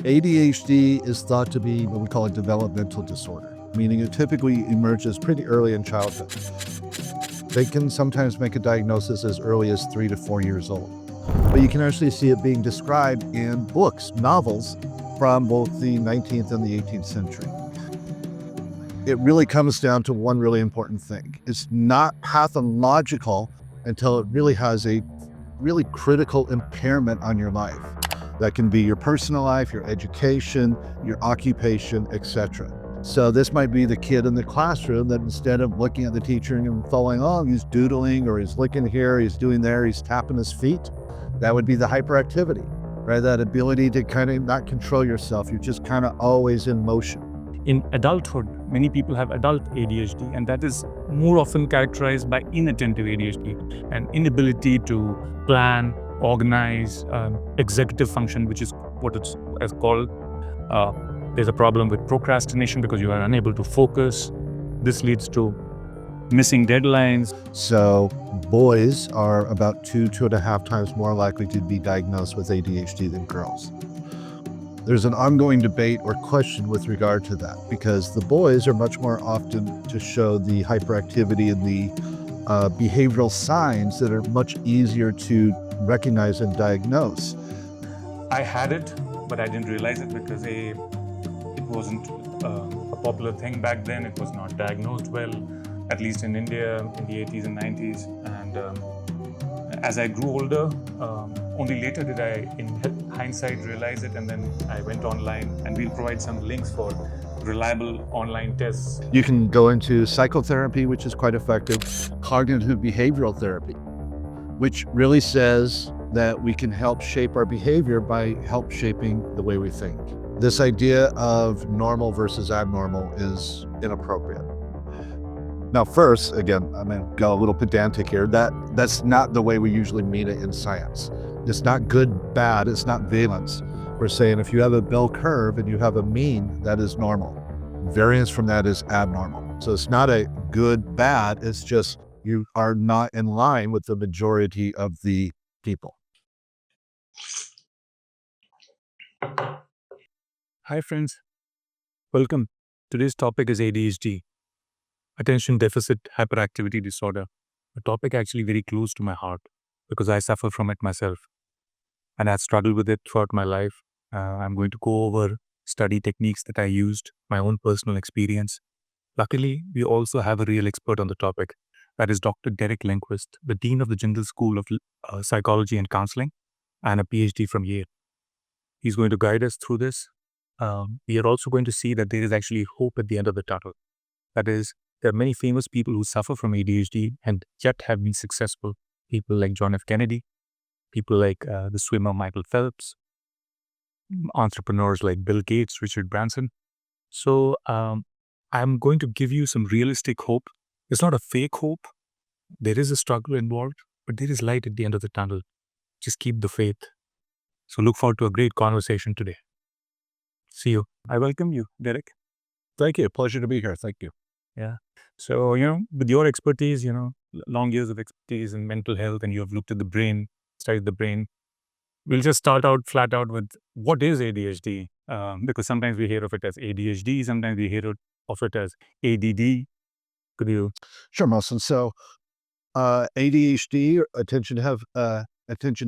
ADHD is thought to be what we call a developmental disorder, meaning it typically emerges pretty early in childhood. They can sometimes make a diagnosis as early as 3 to 4 years old. But you can actually see it being described in books, novels from both the 19th and the 18th century. It really comes down to one really important thing. It's not pathological until it really has a really critical impairment on your life. That can be your personal life, your education, your occupation, etc. So this might be the kid in the classroom that instead of looking at the teacher and following along, he's doodling or he's looking here, he's doing there, he's tapping his feet. That would be the hyperactivity, right? That ability to kind of not control yourself. You're just kind of always in motion. In adulthood, many people have adult ADHD, and that is more often characterized by inattentive ADHD, an inability to plan, organize, executive function, which is what it's called. There's a problem with procrastination because you are unable to focus. This leads to missing deadlines. So boys are about 2.5 times more likely to be diagnosed with ADHD than girls. There's an ongoing debate or question with regard to that because the boys are much more often to show the hyperactivity and the behavioral signs that are much easier to recognize and diagnose. I had it, but I didn't realize it because it wasn't a popular thing back then. It was not diagnosed well, at least in India in the 80s and 90s. And as I grew older, only later did I, in hindsight, realize it. And then I went online, and we'll provide some links for reliable online tests. You can go into psychotherapy, which is quite effective, cognitive behavioral therapy, which really says that we can help shape our behavior by help shaping the way we think. This idea of normal versus abnormal is inappropriate. Now, first, again, I'm going to go a little pedantic here. That's not the way we usually mean it in science. It's not good, bad. It's not valence. We're saying if you have a bell curve and you have a mean, that is normal. Variance from that is abnormal. So it's not a good, bad. It's just you are not in line with the majority of the people. Hi, friends. Welcome. Today's topic is ADHD, attention deficit hyperactivity disorder, a topic actually very close to my heart because I suffer from it myself and I've struggled with it throughout my life. I'm going to go over study techniques that I used, my own personal experience. Luckily, we also have a real expert on the topic. That is Dr. Derek Lindquist, the Dean of the General School of Psychology and Counseling and a PhD from Yale. He's going to guide us through this. We are also going to see that there is actually hope at the end of the tunnel. That is, there are many famous people who suffer from ADHD and yet have been successful. People like John F. Kennedy, people like the swimmer Michael Phelps, entrepreneurs like Bill Gates, Richard Branson. So I'm going to give you some realistic hope. It's not a fake hope. There is a struggle involved, but there is light at the end of the tunnel. Just keep the faith. So look forward to a great conversation today. See you. I welcome you, Derek. Thank you. Pleasure to be here. Thank you. Yeah. So, with your expertise, long years of expertise in mental health, and you have looked at the brain, studied the brain, we'll just start out flat out with what is ADHD? Because sometimes we hear of it as ADHD, sometimes we hear of it as ADD. Could you? Sure, Mohsin. So ADHD, attention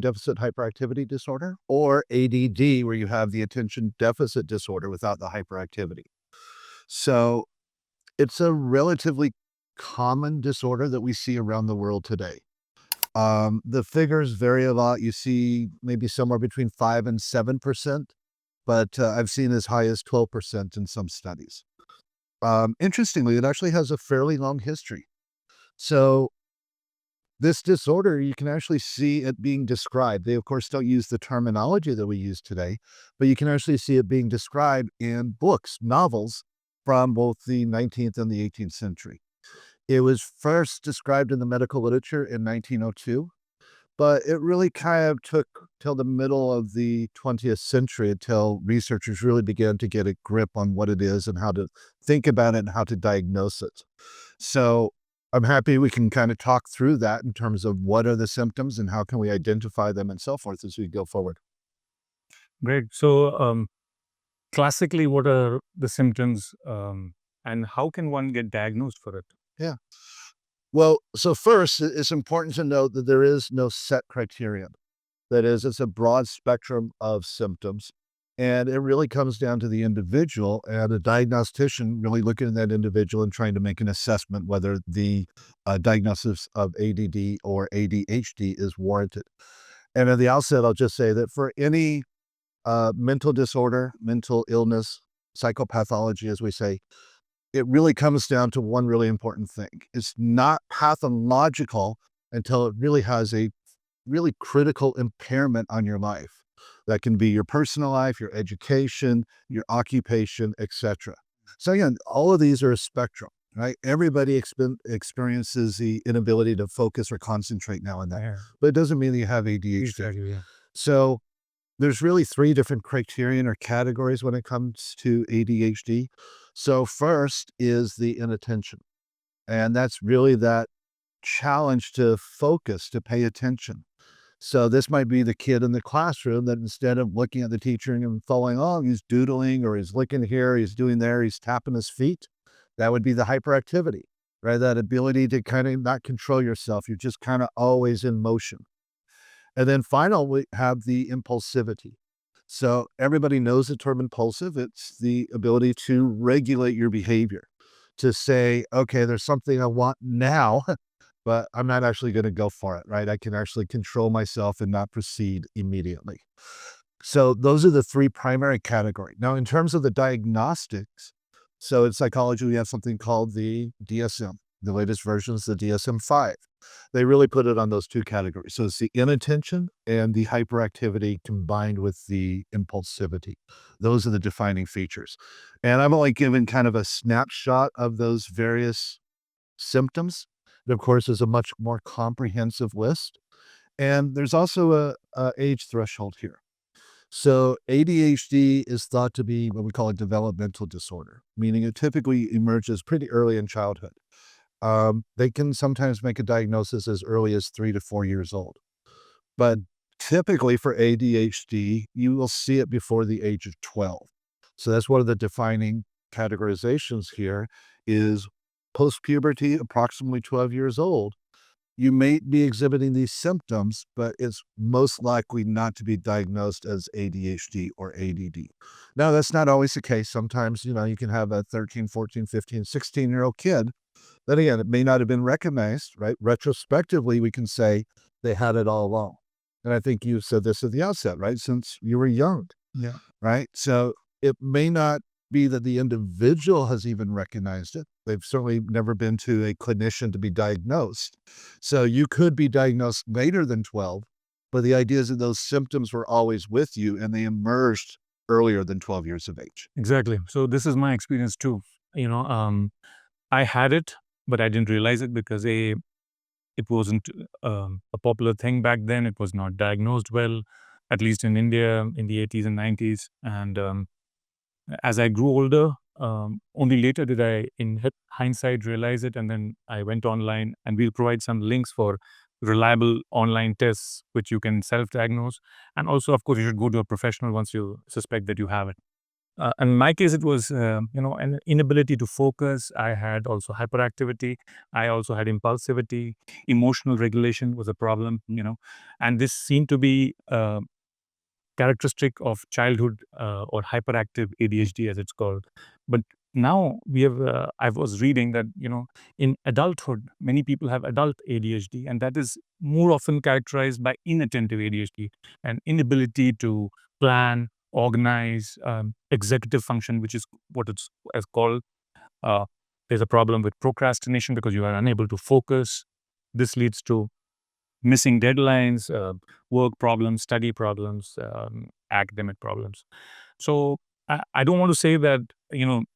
deficit hyperactivity disorder, or ADD, where you have the attention deficit disorder without the hyperactivity. So it's a relatively common disorder that we see around the world today. The figures vary a lot. You see maybe somewhere between 5 and 7%, but I've seen as high as 12% in some studies. Interestingly, it actually has a fairly long history. So this disorder, you can actually see it being described. They, of course, don't use the terminology that we use today, but you can actually see it being described in books, novels from both the 19th and the 18th century. It was first described in the medical literature in 1902, but it really kind of took till the middle of the 20th century until researchers really began to get a grip on what it is and how to think about it and how to diagnose it. So I'm happy we can kind of talk through that in terms of what are the symptoms and how can we identify them and so forth as we go forward. Great. So classically, what are the symptoms, and how can one get diagnosed for it? Yeah. Well, so first, it's important to note that there is no set criterion. That is, it's a broad spectrum of symptoms, and it really comes down to the individual and a diagnostician really looking at that individual and trying to make an assessment whether the diagnosis of ADD or ADHD is warranted. And at the outset, I'll just say that for any mental disorder, mental illness, psychopathology, as we say, it really comes down to one really important thing. It's not pathological until it really has a really critical impairment on your life. That can be your personal life, your education, your occupation, etc. So again, all of these are a spectrum, right? Everybody experiences the inability to focus or concentrate now and then, Yeah. but it doesn't mean that you have ADHD. Exactly. Yeah. So there's really three different criterion or categories when it comes to ADHD. So first is the inattention, and that's really that challenge to focus, to pay attention. So this might be the kid in the classroom that instead of looking at the teacher and following along, he's doodling or he's looking here, he's doing there, he's tapping his feet. That would be the hyperactivity, right? That ability to kind of not control yourself. You're just kind of always in motion. And then final, we have the impulsivity. So everybody knows the term impulsive. It's the ability to regulate your behavior, to say, okay, there's something I want now, but I'm not actually going to go for it, right? I can actually control myself and not proceed immediately. So those are the three primary categories. Now, in terms of the diagnostics, so in psychology, we have something called the DSM. The latest version is the DSM-5. They really put it on those two categories. So it's the inattention and the hyperactivity combined with the impulsivity. Those are the defining features. And I'm only given kind of a snapshot of those various symptoms. And of course, there's a much more comprehensive list. And there's also a age threshold here. So ADHD is thought to be what we call a developmental disorder, meaning it typically emerges pretty early in childhood. They can sometimes make a diagnosis as early as 3 to 4 years old. But typically for ADHD, you will see it before the age of 12. So that's one of the defining categorizations here is post-puberty, approximately 12 years old. You may be exhibiting these symptoms, but it's most likely not to be diagnosed as ADHD or ADD. Now, that's not always the case. Sometimes, you can have a 13, 14, 15, 16-year-old kid. Then again, it may not have been recognized, right? Retrospectively, we can say they had it all along. And I think you said this at the outset, right? Since you were young, Yeah. right? So it may not be that the individual has even recognized it. They've certainly never been to a clinician to be diagnosed. So you could be diagnosed later than 12, but the idea is that those symptoms were always with you and they emerged earlier than 12 years of age. Exactly. So this is my experience too. You know, I had it, but I didn't realize it because it wasn't a popular thing back then. It was not diagnosed well, at least in India in the 80s and 90s. And as I grew older, only later did I, in hindsight, realize it. And then I went online, and we'll provide some links for reliable online tests, which you can self-diagnose. And also, of course, you should go to a professional once you suspect that you have it. In my case, it was, an inability to focus. I had also hyperactivity. I also had impulsivity. Emotional regulation was a problem, and this seemed to be characteristic of childhood or hyperactive ADHD, as it's called. But now I was reading that, in adulthood, many people have adult ADHD, and that is more often characterized by inattentive ADHD and inability to plan, organize, executive function, which is what it's as called. Uh, there's a problem with procrastination because you are unable to focus. This leads to missing deadlines, work problems, study problems, academic problems. So I don't want to say that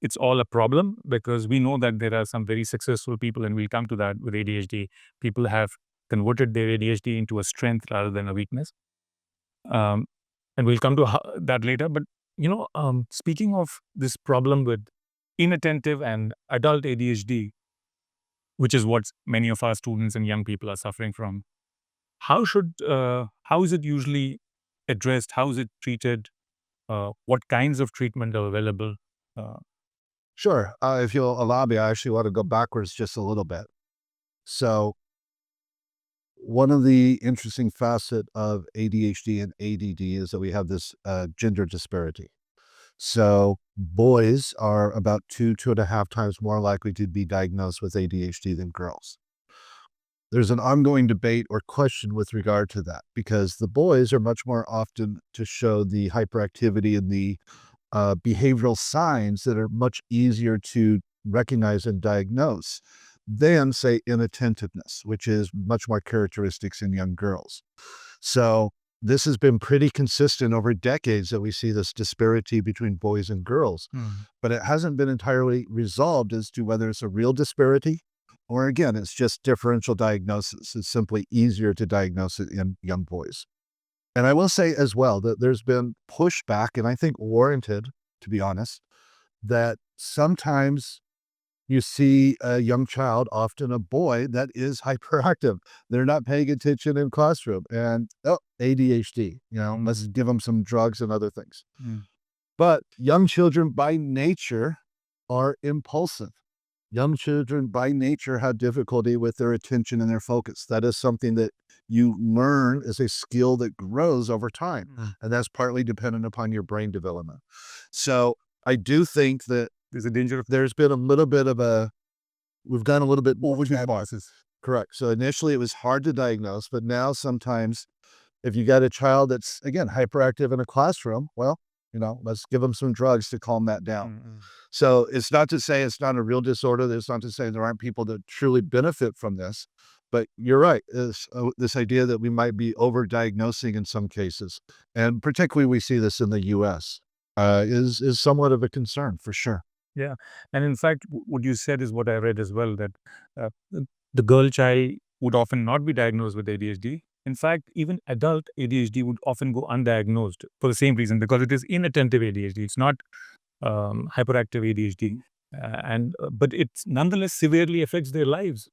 it's all a problem, because we know that there are some very successful people, and we'll come to that with ADHD. People have converted their ADHD into a strength rather than a weakness, um, and we'll come to that later. But speaking of this problem with inattentive and adult ADHD, which is what many of our students and young people are suffering from, how is it usually addressed? How is it treated? what kinds of treatment are available? Uh, Sure. If you'll allow me, I actually want to go backwards just a little bit. So, one of the interesting facet of ADHD and ADD is that we have this gender disparity. So, boys are about 2.5 times more likely to be diagnosed with ADHD than girls. There's an ongoing debate or question with regard to that because the boys are much more often to show the hyperactivity and the behavioral signs that are much easier to recognize and diagnose than, say, inattentiveness, which is much more characteristics in young girls. So, this has been pretty consistent over decades that we see this disparity between boys and girls, but it hasn't been entirely resolved as to whether it's a real disparity or, again, it's just differential diagnosis. It's simply easier to diagnose it in young boys. And I will say as well that there's been pushback, and I think warranted, to be honest, that sometimes you see a young child, often a boy, that is hyperactive. They're not paying attention in classroom and, oh, ADHD, let's give them some drugs and other things. But young children by nature are impulsive. Young children by nature have difficulty with their attention and their focus. That is something that you learn as a skill that grows over time. And that's partly dependent upon your brain development. So I do think that there's a danger of there's been a little bit of we've done a little bit more diagnosis. Correct. So initially it was hard to diagnose, but now sometimes if you got a child that's, again, hyperactive in a classroom, well, let's give them some drugs to calm that down. So it's not to say it's not a real disorder. It's not to say there aren't people that truly benefit from this. But you're right. This idea that we might be over-diagnosing in some cases, and particularly we see this in the U.S., is somewhat of a concern for sure. Yeah. And in fact, what you said is what I read as well, that the girl child would often not be diagnosed with ADHD. In fact, even adult ADHD would often go undiagnosed for the same reason, because it is inattentive ADHD. It's not hyperactive ADHD. But it nonetheless severely affects their lives.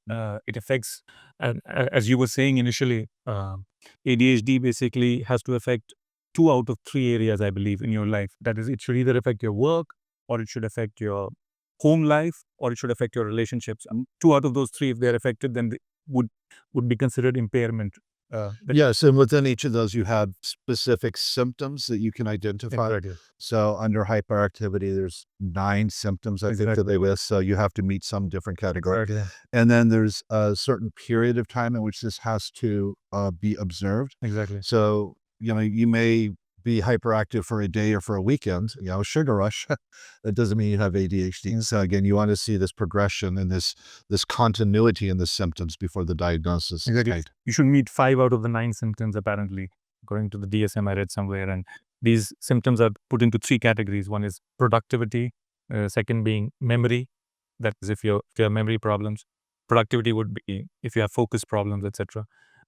It affects, as you were saying initially, ADHD basically has to affect 2 out of 3 areas, I believe, in your life. That is, it should either affect your work, or it should affect your home life, or it should affect your relationships. And 2 out of those 3, if they're affected, then they would be considered impairment. Yes, and within each of those, you have specific symptoms that you can identify. Exactly. So under hyperactivity, there's 9 symptoms, I think, that they list. So you have to meet some different category. Exactly. And then there's a certain period of time in which this has to be observed. Exactly. So, you may be hyperactive for a day or for a weekend, sugar rush. That doesn't mean you have ADHD. So again, you want to see this progression and this continuity in the symptoms before the diagnosis is made. You should meet 5 out of the 9 symptoms, apparently, according to the DSM I read somewhere. And these symptoms are put into 3 categories. One is productivity, second being memory. That is, if you have memory problems. Productivity would be if you have focus problems, etc.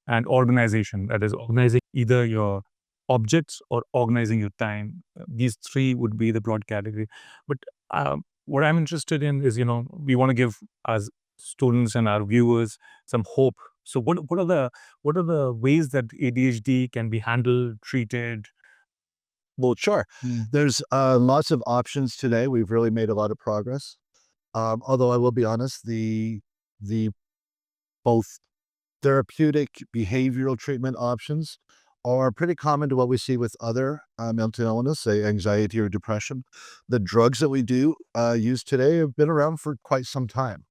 And organization, that is organizing either your objects or organizing your time. These 3 would be the broad category. But what I'm interested in is, we want to give as students and our viewers some hope. So what are the ways that ADHD can be handled, treated? Well, sure. There's lots of options today. We've really made a lot of progress. Although I will be honest, the both therapeutic behavioral treatment options are pretty common to what we see with other mental illness, say anxiety or depression. The drugs that we do use today have been around for quite some time,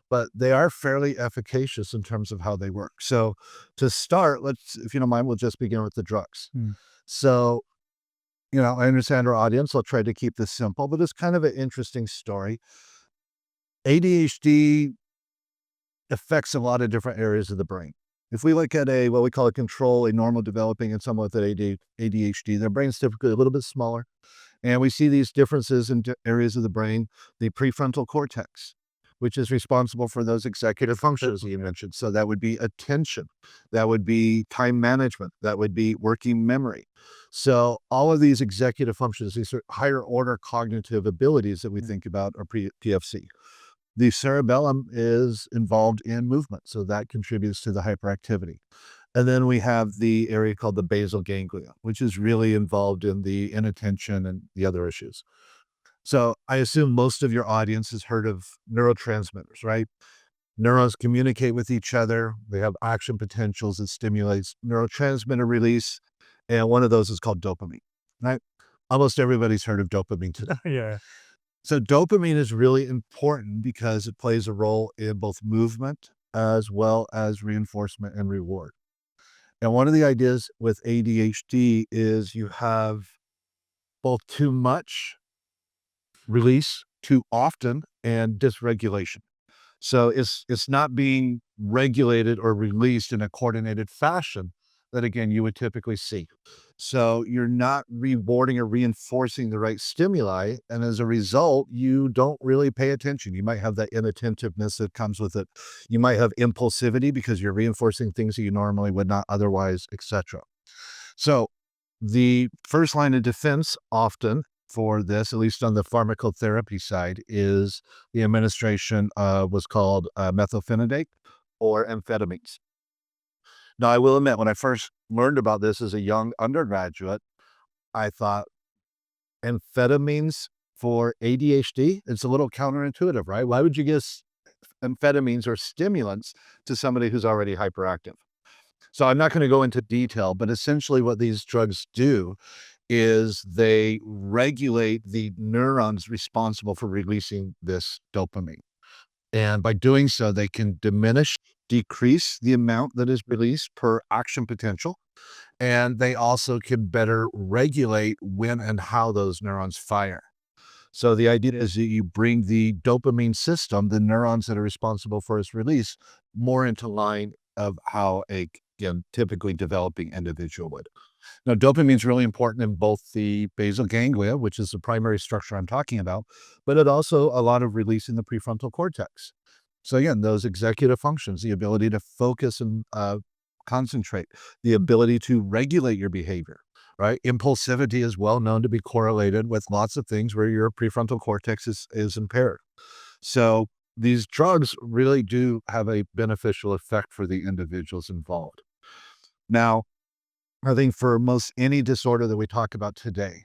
but they are fairly efficacious in terms of how they work. So to start, if you don't mind, we'll just begin with the drugs. So, I understand our audience. I'll try to keep this simple, but it's kind of an interesting story. ADHD affects a lot of different areas of the brain. If we look at what we call a control, a normal developing and someone with ADHD, their brain's typically a little bit smaller. And we see these differences in areas of the brain, the prefrontal cortex, which is responsible for those executive functions you mentioned. So that would be attention, that would be time management, that would be working memory. So all of these executive functions, these are higher order cognitive abilities that we think about are PFC. The cerebellum is involved in movement, so that contributes to the hyperactivity. And then we have the area called the basal ganglia, which is really involved in the inattention and the other issues. So I assume most of your audience has heard of neurotransmitters, right? Neurons communicate with each other. They have action potentials that stimulates neurotransmitter release. And one of those is called dopamine, right? Almost everybody's heard of dopamine today. Yeah. So dopamine is really important because it plays a role in both movement as well as reinforcement and reward. And one of the ideas with ADHD is you have both too much release too often and dysregulation. So it's not being regulated or released in a coordinated fashion that again you would typically see. So you're not rewarding or reinforcing the right stimuli, and as a result, you don't really pay attention. You might have that inattentiveness that comes with it. You might have impulsivity because you're reinforcing things that you normally would not otherwise, etc. So the first line of defense often for this, at least on the pharmacotherapy side, is the administration of what's called methylphenidate or amphetamines. Now, I will admit, when I first learned about this as a young undergraduate, I thought amphetamines for ADHD, it's a little counterintuitive, right? Why would you give amphetamines or stimulants to somebody who's already hyperactive? So I'm not going to go into detail, but essentially what these drugs do is they regulate the neurons responsible for releasing this dopamine. And by doing so, they can decrease the amount that is released per action potential. And they also can better regulate when and how those neurons fire. So the idea is that you bring the dopamine system, the neurons that are responsible for its release, more into line of how a typically developing individual would. Now, dopamine is really important in both the basal ganglia, which is the primary structure I'm talking about, but it also a lot of release in the prefrontal cortex. So again, those executive functions, the ability to focus and concentrate, the ability to regulate your behavior, right? Impulsivity is well known to be correlated with lots of things where your prefrontal cortex is impaired. So these drugs really do have a beneficial effect for the individuals involved. Now, I think for most any disorder that we talk about today,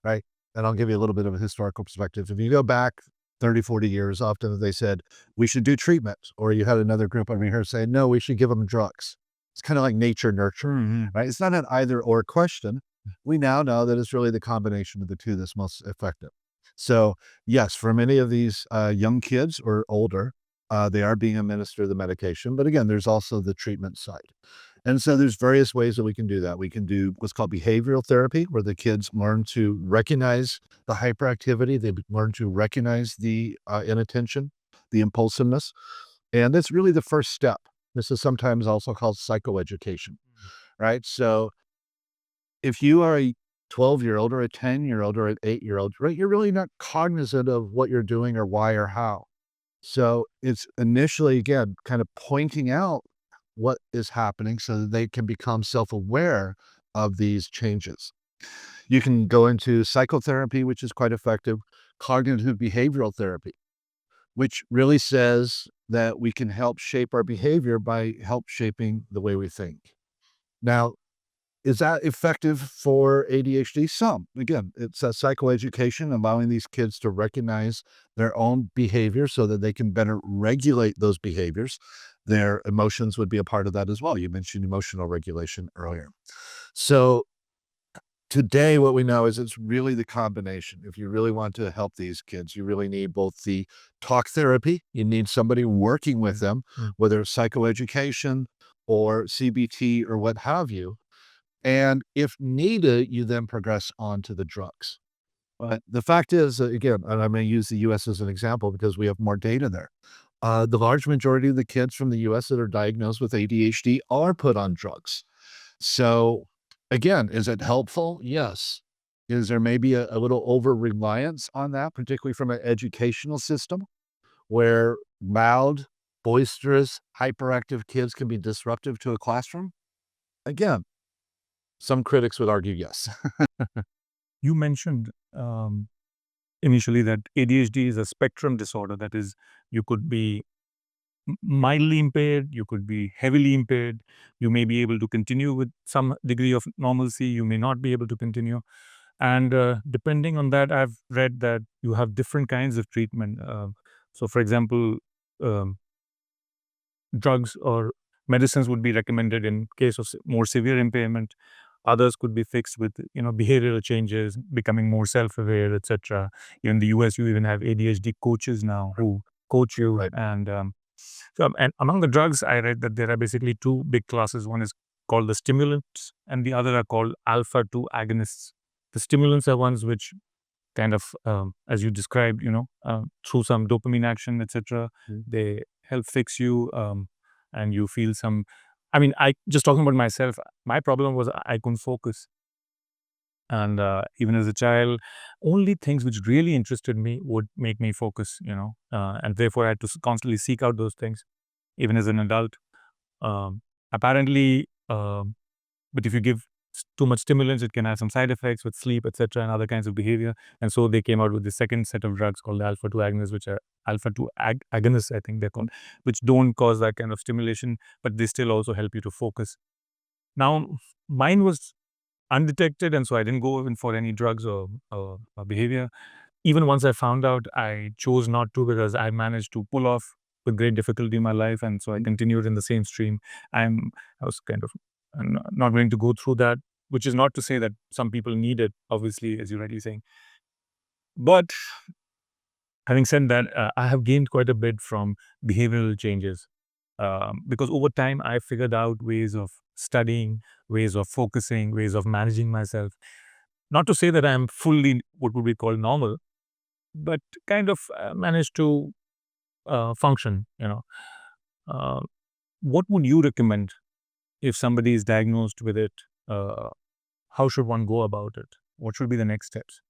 right? And I'll give you a little bit of a historical perspective. If you go back 30, 40 years, often they said we should do treatment, or you had another group over here saying, no, we should give them drugs. It's kind of like nature nurture, right? It's not an either or question. We now know that it's really the combination of the two that's most effective. So, yes, for many of these young kids or older, they are being administered the medication. But again, there's also the treatment side. And so there's various ways that we can do that. We can do what's called behavioral therapy, where the kids learn to recognize the hyperactivity. They learn to recognize the inattention, the impulsiveness. And that's really the first step. This is sometimes also called psychoeducation, right? So if you are a 12-year-old or a 10-year-old or an 8-year-old, right, you're really not cognizant of what you're doing or why or how. So it's initially, again, kind of pointing out what is happening so that they can become self-aware of these changes. You can go into psychotherapy, which is quite effective, cognitive behavioral therapy, which really says that we can help shape our behavior by help shaping the way we think. Now, is that effective for ADHD? Some. Again, it's a psychoeducation, allowing these kids to recognize their own behavior so that they can better regulate those behaviors. Their emotions would be a part of that as well. You mentioned emotional regulation earlier. So today, what we know is it's really the combination. If you really want to help these kids, you really need both the talk therapy, you need somebody working with them, whether it's psychoeducation or CBT or what have you, and if needed, you then progress on to the drugs. But the fact is, again, and I'm going to use the US as an example because we have more data there. The large majority of the kids from the US that are diagnosed with ADHD are put on drugs. So, again, is it helpful? Yes. Is there maybe a little over reliance on that, particularly from an educational system where loud, boisterous, hyperactive kids can be disruptive to a classroom? Again, some critics would argue yes. You mentioned initially that ADHD is a spectrum disorder. That is, you could be mildly impaired, you could be heavily impaired. You may be able to continue with some degree of normalcy, you may not be able to continue. And depending on that, I've read that you have different kinds of treatment. So, for example, um, drugs or medicines would be recommended in case of more severe impairment. Others could be fixed with behavioral changes, becoming more self-aware, etc. In the US, you even have ADHD coaches now who coach you. Right. And among the drugs, I read that there are basically two big classes. One is called the stimulants, and the other are called alpha 2 agonists. The stimulants are ones which kind of, as you described, through some dopamine action, etc. Mm. They help fix you, and you feel some. I mean, I just talking about myself. My problem was I couldn't focus, and even as a child, only things which really interested me would make me focus. And therefore I had to constantly seek out those things, even as an adult. Um, Apparently, but if you give too much stimulants, it can have some side effects with sleep, etc., and other kinds of behavior. And so they came out with the second set of drugs called the alpha 2 agonists, which are alpha 2 agonists, I think they're called, which don't cause that kind of stimulation, but they still also help you to focus. Now, mine was undetected, and so I didn't go in for any drugs or behavior. Even once I found out, I chose not to because I managed to pull off with great difficulty in my life, and so I continued in the same stream. I was kind of not willing to go through that, which is not to say that some people need it, obviously, as you're rightly saying. But having said that, I have gained quite a bit from behavioral changes, because over time I figured out ways of studying, ways of focusing, ways of managing myself. Not to say that I'm fully what would be called normal, but kind of managed to function. Uh, what would you recommend if somebody is diagnosed with it? Uh, how should one go about it? What should be the next steps?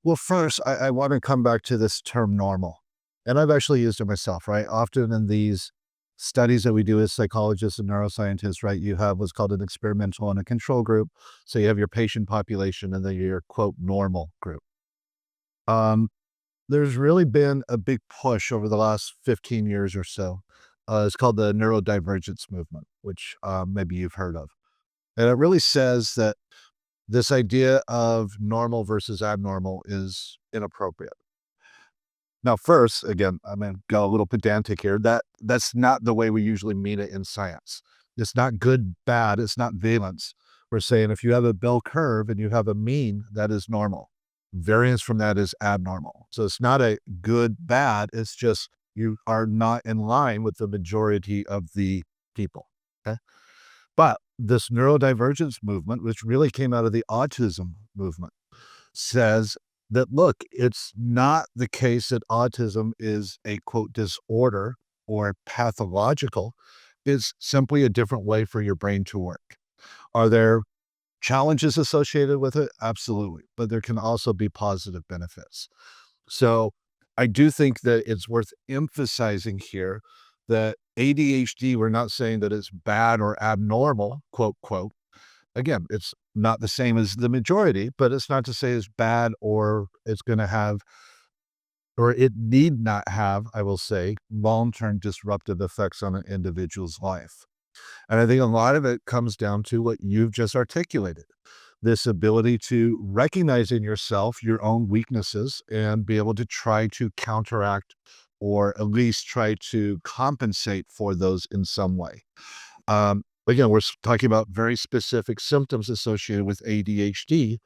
Well, first, I want to come back to this term normal. And I've actually used it myself, right? Often in these studies that we do as psychologists and neuroscientists, right, you have what's called an experimental and a control group. So you have your patient population and then your quote normal group. Um, there's really been a big push over the last 15 years or so. It's called the neurodivergence movement, which maybe you've heard of. And it really says that this idea of normal versus abnormal is inappropriate. Now, first, again, I'm gonna go a little pedantic here. That's not the way we usually mean it in science. It's not good, bad. It's not valence. We're saying if you have a bell curve and you have a mean, that is normal. Variance from that is abnormal. So it's not a good, bad. It's just you are not in line with the majority of the people. Okay. But this neurodivergence movement, which really came out of the autism movement, says that, look, it's not the case that autism is a quote disorder or pathological. It's simply a different way for your brain to work. Are there challenges associated with it? Absolutely. But there can also be positive benefits. So I do think that it's worth emphasizing here that ADHD, we're not saying that it's bad or abnormal, quote, quote. Again, it's not the same as the majority, but it's not to say it's bad or it's going to have, or it need not have, I will say, long term disruptive effects on an individual's life. And I think a lot of it comes down to what you've just articulated, this ability to recognize in yourself your own weaknesses and be able to try to counteract or at least try to compensate for those in some way. Again, we're talking about very specific symptoms associated with ADHD,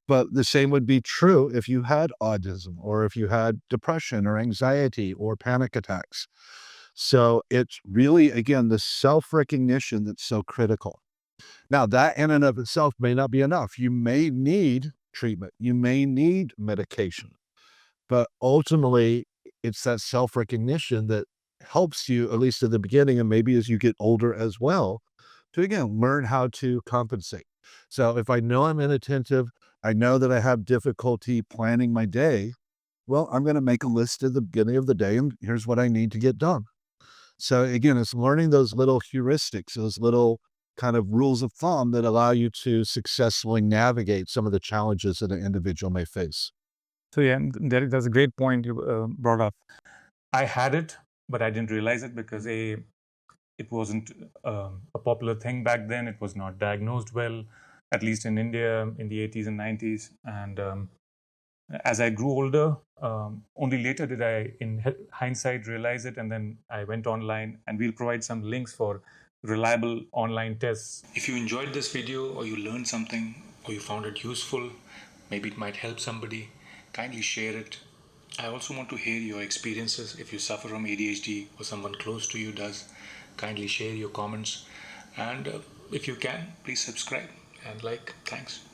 but the same would be true if you had autism or if you had depression or anxiety or panic attacks. So it's really, again, the self recognition that's so critical. Now, that in and of itself may not be enough. You may need treatment, you may need medication, but ultimately, it's that self recognition that helps you, at least in the beginning, and maybe as you get older as well, to again learn how to compensate. So if I know I'm inattentive, I know that I have difficulty planning my day. Well, I'm going to make a list at the beginning of the day, and here's what I need to get done. So again, it's learning those little heuristics, those little kind of rules of thumb that allow you to successfully navigate some of the challenges that an individual may face. So yeah, and that's a great point you brought up. I had it. but I didn't realize it because it wasn't a popular thing back then. It was not diagnosed well, at least in India in the 80s and 90s. And as I grew older, only later did I, in hindsight, realize it. And then I went online, and we'll provide some links for reliable online tests. If you enjoyed this video, or you learned something, or you found it useful, maybe it might help somebody, kindly share it. I also want to hear your experiences. If you suffer from ADHD or someone close to you does, kindly share your comments. And if you can, please subscribe and like. Thanks.